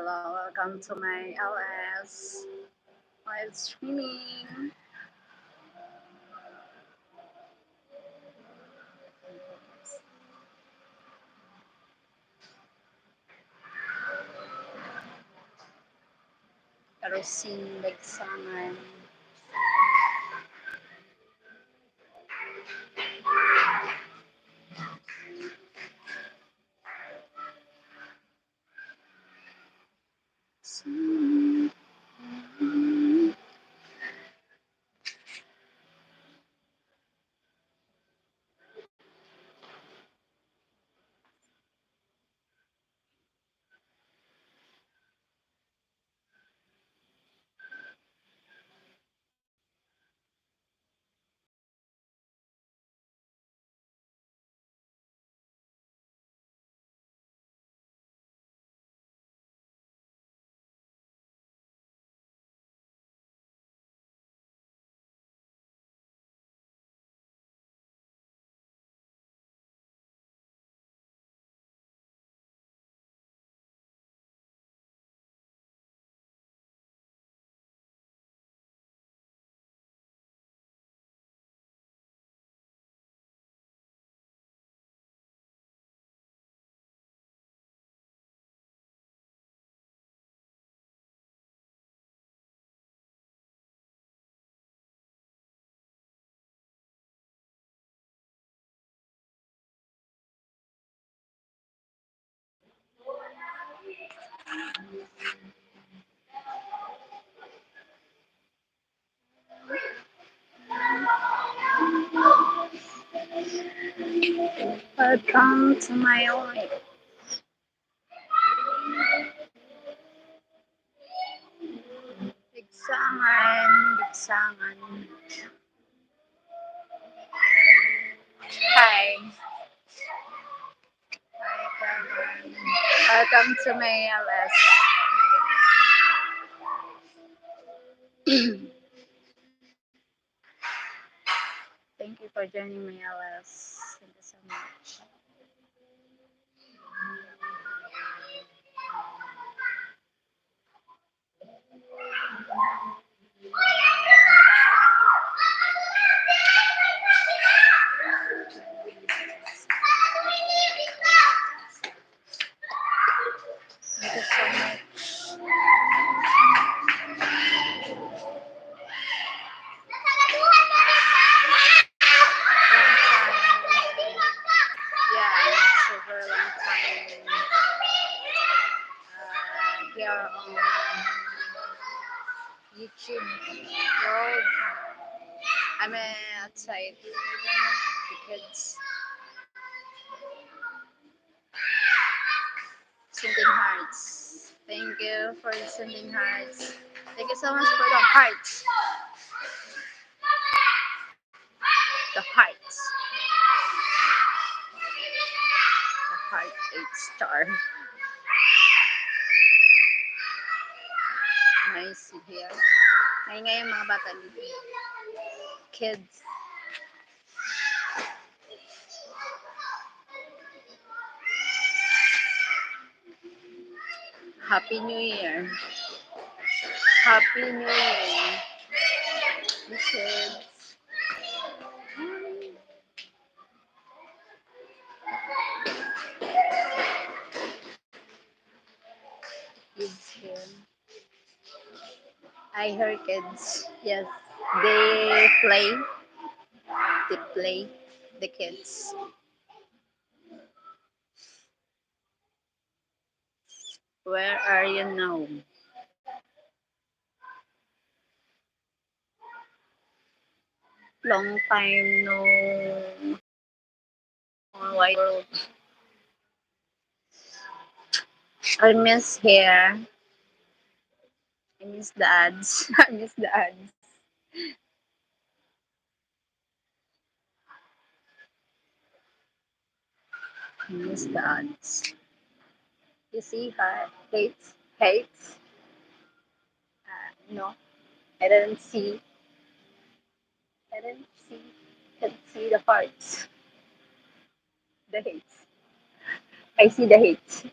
Hello, welcome to my LS live streaming. Karusing Legsangan. Welcome to my live. Legsangan. Hi. Welcome to my LS. Thank you for joining my LS. Thank you so much. Thank you so much. Yeah, it's a very long time here on YouTube world. I'm outside the kids sending hearts. Thank you for sending hearts. Thank you so much for the hearts. The hearts. The heart 8 star. Nice here. Ngayon yung mga bata dito. Kids. Happy New Year. Happy New Year. The kids. Kids here. I heard kids. Yes. They play. They play. The kids. Where are you now? Long time no wide world. I miss hair. I miss the ads. I miss the ads. I miss the ads. You see her hates. No, I didn't see. I didn't see. Can't see the parts. The hates. I see the hates.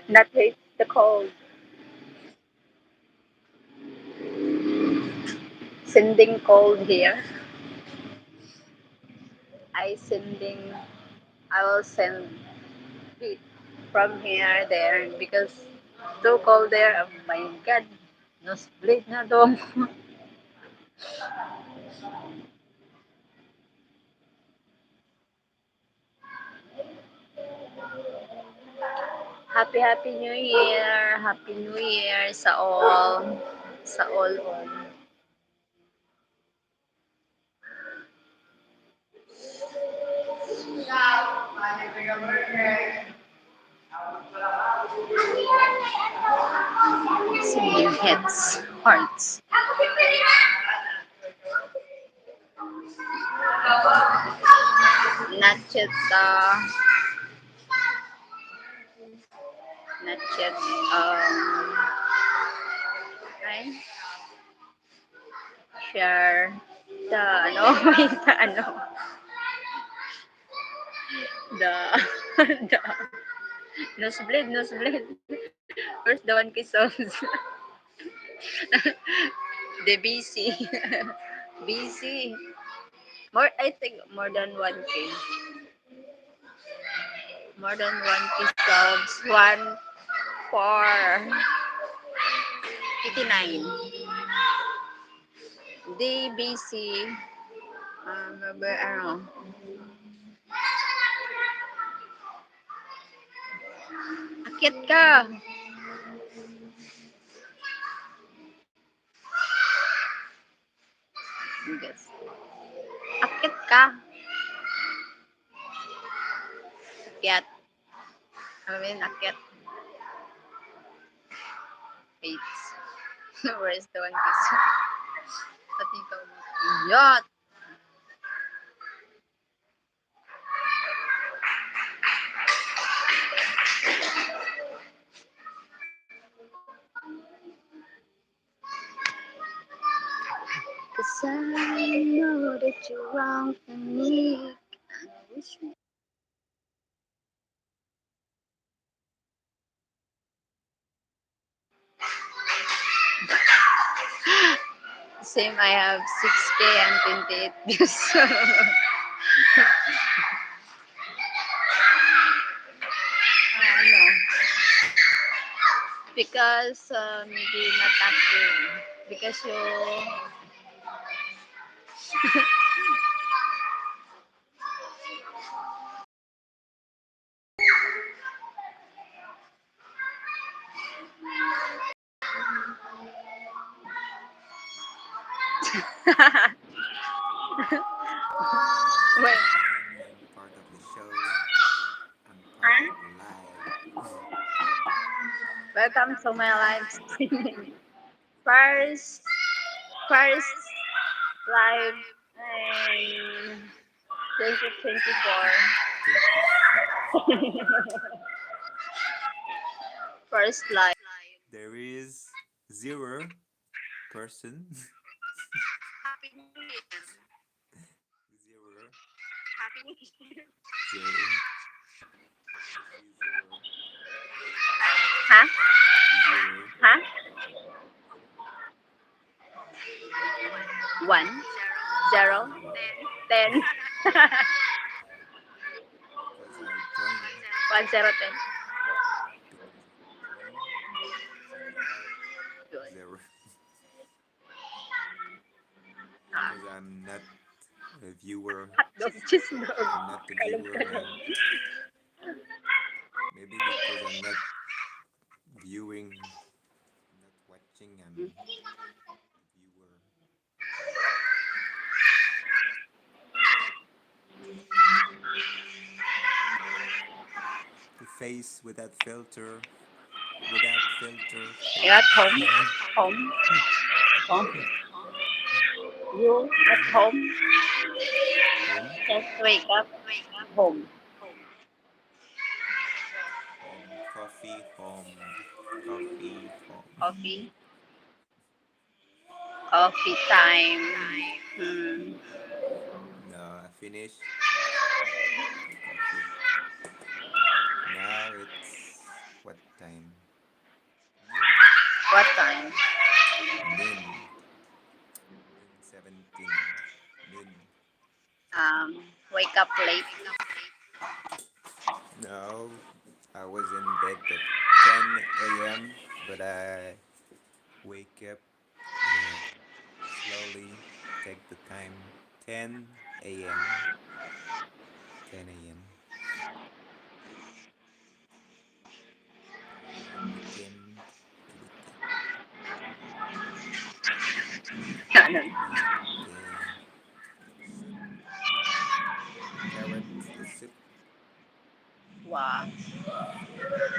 Not hate. The cold. Sending cold here. I sending. I will send it from here there because too cold there. Oh my God. No split na dong. Happy New Year. Happy New Year sa all. Sa all. Sending heads. Hearts. Not yet, not yet, ay, share the, ano, wait, the, ano, the, the, nosebleed. Where's the 1K songs? The busy. Busy. More, I think more than 1K. More than 1K subs. 1,489. They busy. Ano, akit ka. Yes. Akit ka. Akyat. I mean, akyat. Wait. Where's the 1K songs? Pati ikaw. Yacht. Cause I know that you're wrong for me. I wish you same, I have 6K and 28 views. Ano, because hindi not active. Because you Hello, hello wait, everyone. I'm part of the show. I'm part of huh? live. Welcome to my live streaming. First, first live in 2024. 2024. First live. There is zero person. Happy New Year. Zero. Happy New Year. Zero. I see zero. Huh? Zero. Huh? One, zero, ten. Because I joined. 1, 0, 10. Because I joined. So now Good. zero. Ah, Because I'm not a viewer. hotdog, cheese dog. I'm not the Kalog viewer, ka lang. and maybe because I'm not viewing, not watching, I'm a viewer. The face without filter You're at face. home? Home? Home? You at home? Home, Just wake up. Home. home, coffee, home, coffee, home. Coffee. Coffee time. Hmm. No, I finished coffee. Now it's what time? wake up late. No, I was in bed at 10 a.m., but I wake up and slowly take the time 10 a.m. 10 a.m. Weekend activity. Ano? Eat soup, carrot soup. Wow.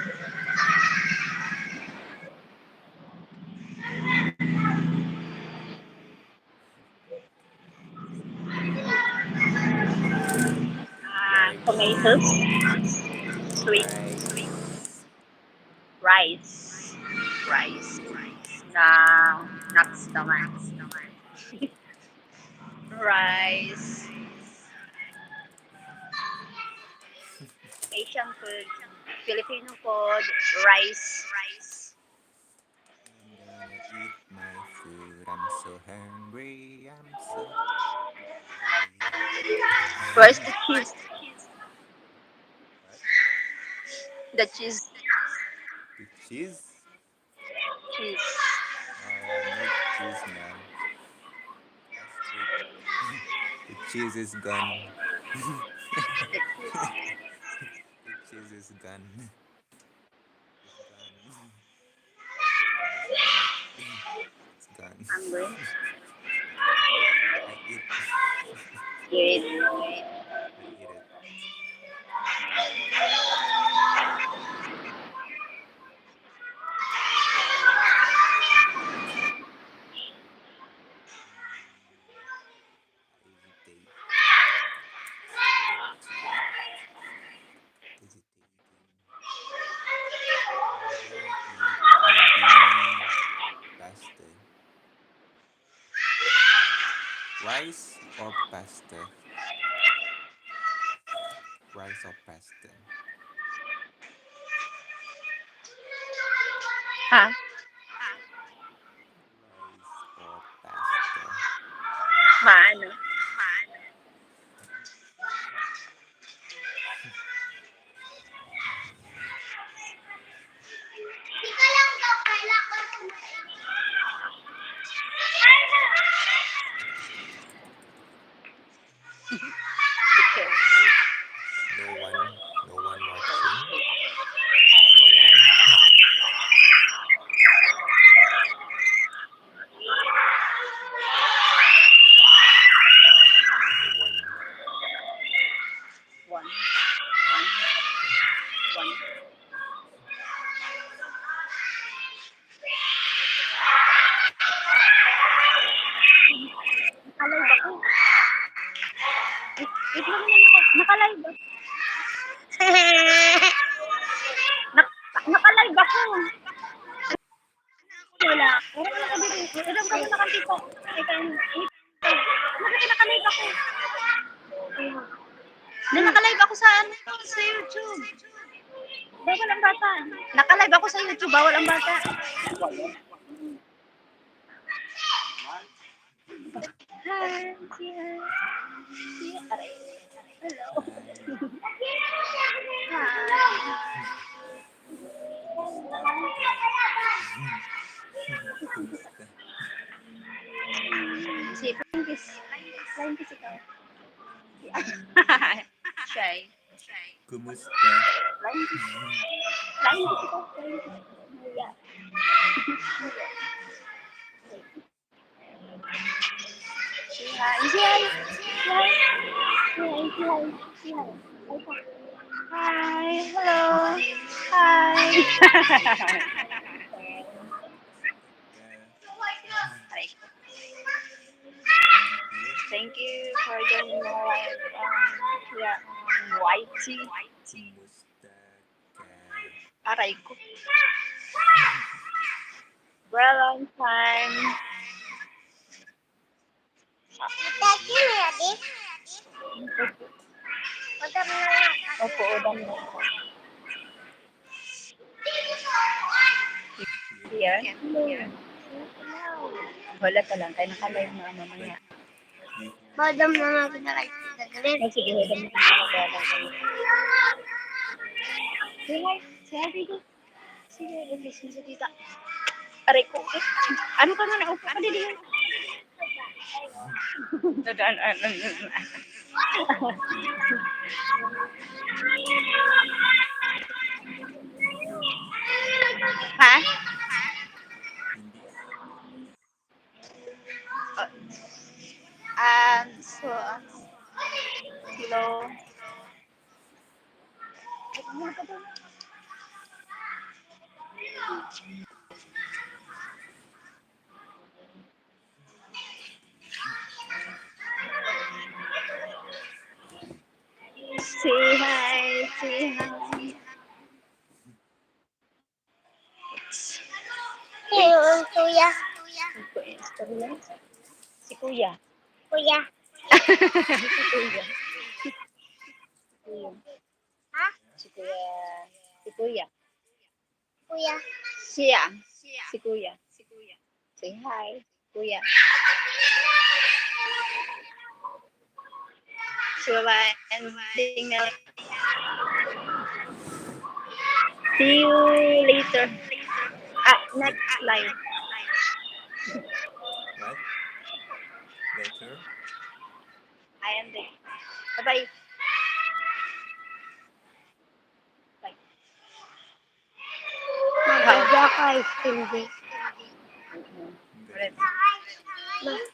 What's that? Tomatoes, Rice. sweet Rice. rice. Rice. Na nuts naman. Rice. Asian food. Filipino food. Rice. I'm gonna eat my food. I'm so hungry. I'm so Where's hungry. the cheese? What? The cheese. The cheese? Cheese. No cheese now. Last week, the cheese is gone. The cheese. The cheese is gone. It's gone in my stomach. It's gone. Hungry. I eat. Eat. I eat it. Eat it. Hesitate. Hesitate. Hesitating. I'm gonna eat maybe pasta. Rice or pasta? Rice or pasta? Ha? Rice or pasta? Maano? Okay. No, no one, no one watching. No one, no one. One. One. One. Nakalive ako. Wait lang naman ako. Nakalive ako. Nak nakalive ako. Wala. Wala naman ako dito. Ilang ka muna kasi po. Ikaw. Nakalive ako. Nakalive ako sa ano, sa YouTube. Bawal ang bata. Nakalive ako sa YouTube. Bawal ang bata. Hi. Aray. Hello. Hi, Hi. kumusta ka? Kumusta? Si Flying Kiss. Flying Kiss ikaw. Shy. Kumusta? Flying Kiss. Flying Kiss ikaw. Flying Kiss. Yeah. Say hi. Say hi. Say hi. Say hi. Say hi. Say hi. Hi. Hello. Hi. Kumusta ka? Aray ko. Did you hear? Thank you for joining my live. Yeah, YT. Kumusta ka? Aray ko. For a long time. Opo, udan mo. Here? Here? Hello. Wala ka lang. Tayo nakalive na But mamaya. you hear me? Madam na natin na like. Oh, sige, hold on. Kaya lang kami. Say hi. Say hi, baby. Sige, listen sa tita. Aray ko. Ano ka na? Naupo ka din. Dadaan. Ha? Hindi. So, hello. Say hi. Say hi. Wait. Kuya. Si Kuya. Kuya. Si Kuya. Kuya. Si Kuya. Si Kuya. Kuya. Siya. Si Kuya. Say hi. Kuya. So, ending na lang. See you later. Wait, Next live. what? Later? I am there. Bye-bye. Bye. Maganda ka, hindi. Ang galing. Alright.